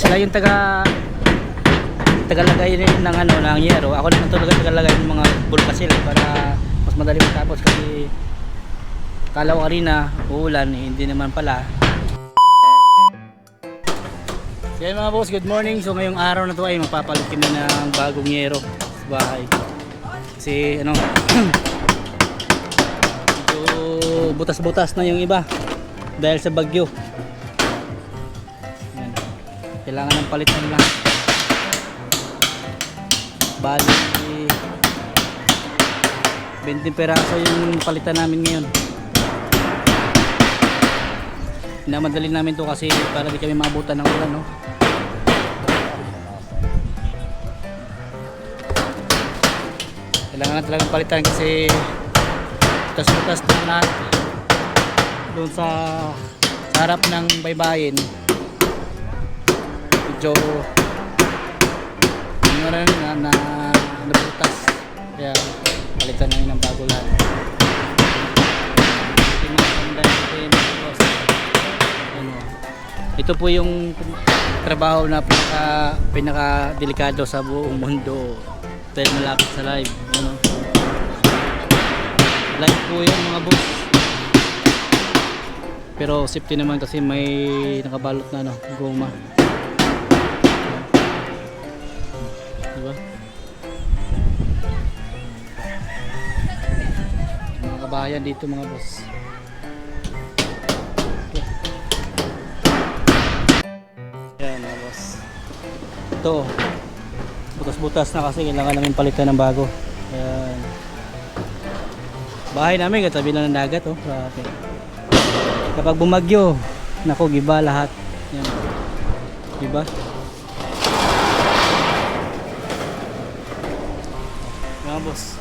Sila yung tagalagay ng ano ng yero. Ako naman talaga tagalagay ng mga bulkasil para mas madali matapos kasi kala ko kanina uulan hindi naman pala. So yan mga boss, good morning. So ngayong araw na to ay magpapalit kami ng bagong yero sa bahay. Kasi ano medyo butas-butas na yung iba dahil sa bagyo. Yan. Kailangan ng palitan lang. Bali 20 peraso yung palitan namin ngayon. Namadali namin to kasi para di kami maabutan ng ulan, no? Kailangan na talagang palitan kasi butas-butas na lahat doon sa harap ng baybayin. Medyo na nabutas kaya palitan na yun ng bago lahat. Ito po yung trabaho na pinaka delikado sa buong mundo dahil malapit sa live, ano? Live po yung mga boss, pero safety naman kasi may nakabalot na ano, goma. Diba? Mga kabayan dito mga boss. Yan mga boss. Ito, butas-butas na kasi kailangan namin palitan ng bago. Yan. Bahay namin katabi lang ng dagat, oh. Grabe. Kapag bumagyo, nako giba lahat. Yan. Diba? Mga boss.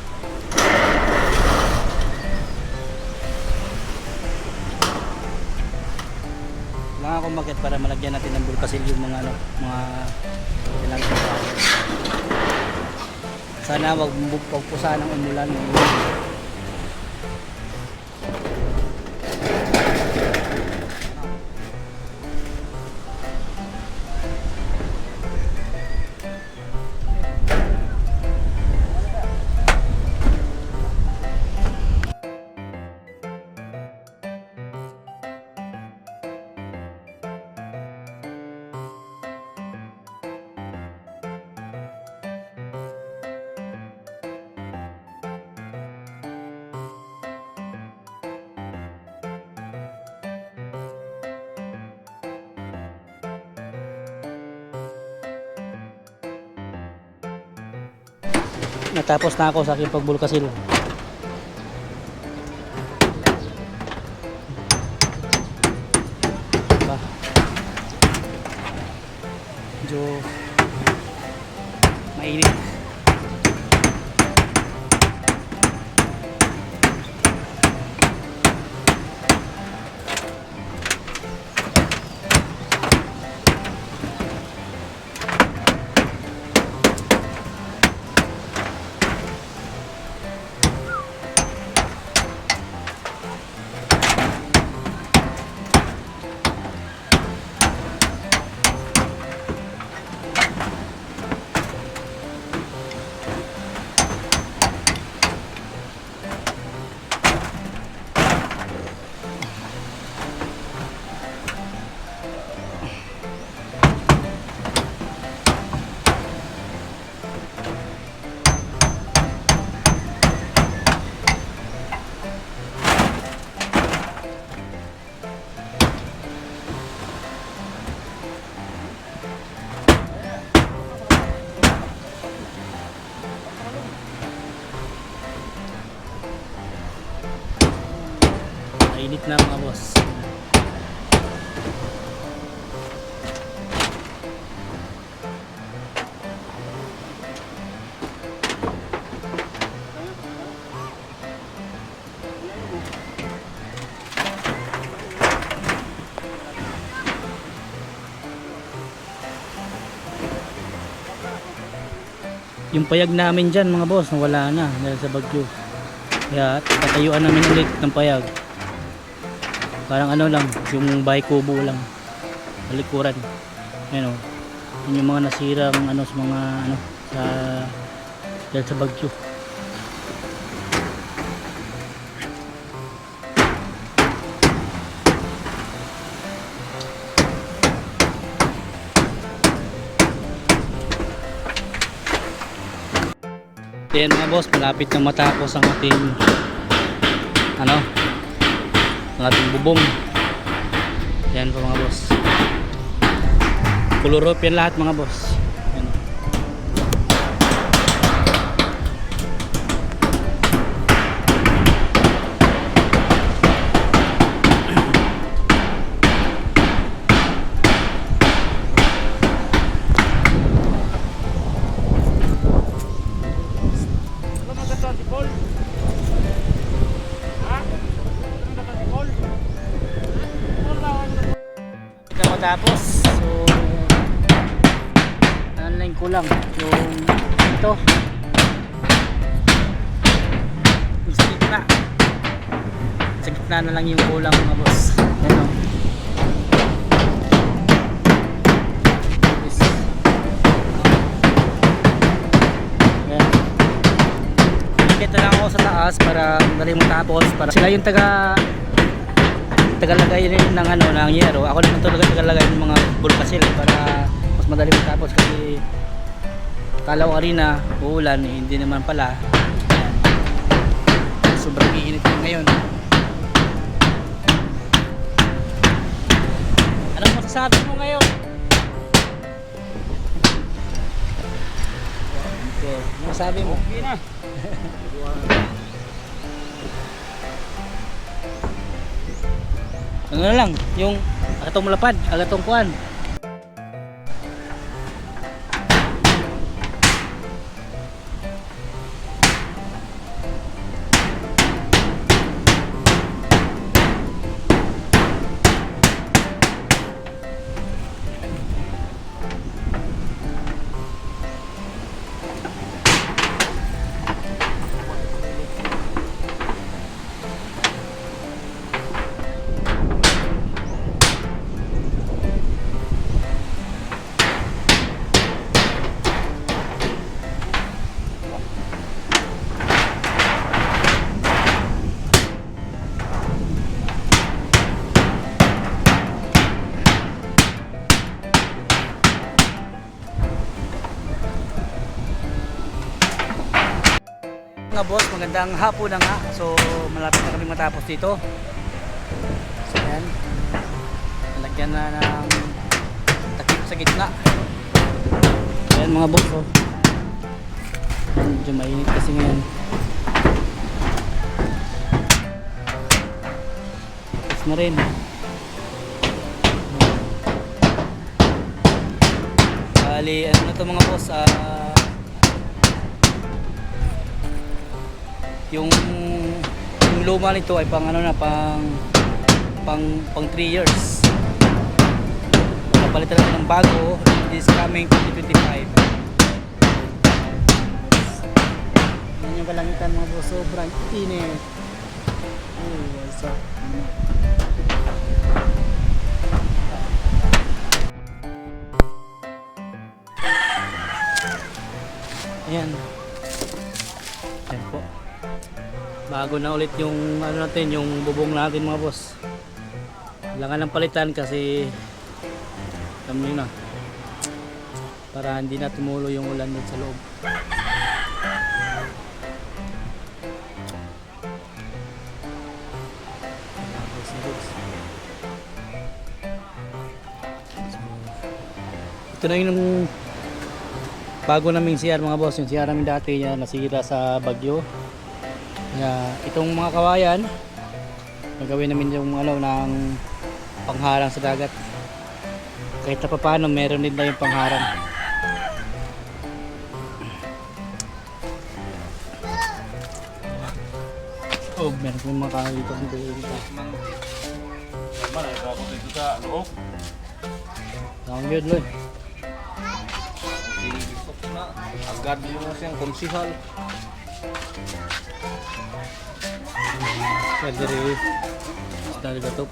Kailangan akong makit para malagyan natin ng bulkasil yung mga ano, mga kailangan ng bahay. Sana wag pagpusa ng umulan ngayon. Natapos na ako sa aking pagbulkasil. Diba? Medyo mainit. Mainit na mga boss. Yung payag namin dyan mga boss nawala na dahil sa bagyo. Kaya tatayuan namin ulit ng payag. Parang ano lang, yung bahay kubo lang. Balikuran. Ayan o. Yun yung mga nasirang ano sa mga ano sa dahil sa bagyo. Yan mga boss, malapit na matapos ang ating ano, ang ating bubong. Yan po mga boss. Color rope yan lahat mga boss. Yan. Tapos so ano lang kulang yung ito yung sa gitna na lang yung kulang mga boss. Ano dito lang ako sa taas para dali mo tapos para sila yung tagalagay rin ng ano ng yero. Ako naman tagalagay ng mga bulkasil para mas madali matapos kasi kala ko kanina uulan hindi naman pala. Sobrang init ngayon. Anong masasabi mo ngayon? Okay, ano masasabi mo? Okay na. Ano na lang, yung agatong malapad, agatong kuan. Mga boss, magandang hapon na nga. So malapit na kami matapos dito. So yan, nalagyan na ng takip sa gitna. Ayan mga boss, oh. Medyo mainit kasi ngayon. Tapos na rin. Bali, ano na to mga boss, yung luma nito ay pang ano na pang 3 years. Napalitan natin ng bago this coming 2025. Yan yung kalangitan mga boss, sobrang init. Oh, what's up? Ayan. Ayan po. Bago na ulit yung ano natin, yung bubong natin mga boss. Kailangan ng palitan kasi alam niyo na, para hindi na tumulo yung ulan dun sa loob. Ito na yung bago naming CR mga boss. Yung CR namin dati niya nasira sa bagyo. Itong mga kawayan gagawin namin yung ano ng pangharang sa dagat. Kahit pa paano meron din tayong pangharang. Oh, meron pong mga kahoy dito. Normal, ay ako dito sa loob. Tawang yun, Loy. Agad mo na siyang konsihal. Pwede rin. Dali gatok.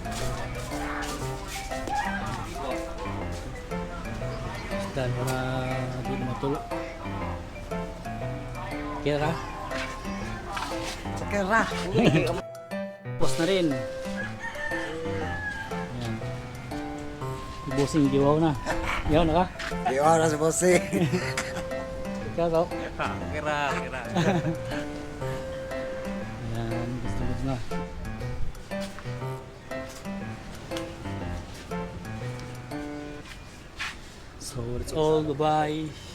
baliktad para hindi na matulog. Kira? Kera. Post na rin. Ayan. Ibusing giwaw na. Yaw na ka? Di oras bossy. Ikaw ka? Kira, kira. Ayan, gusto na. So that's all. Bye-bye.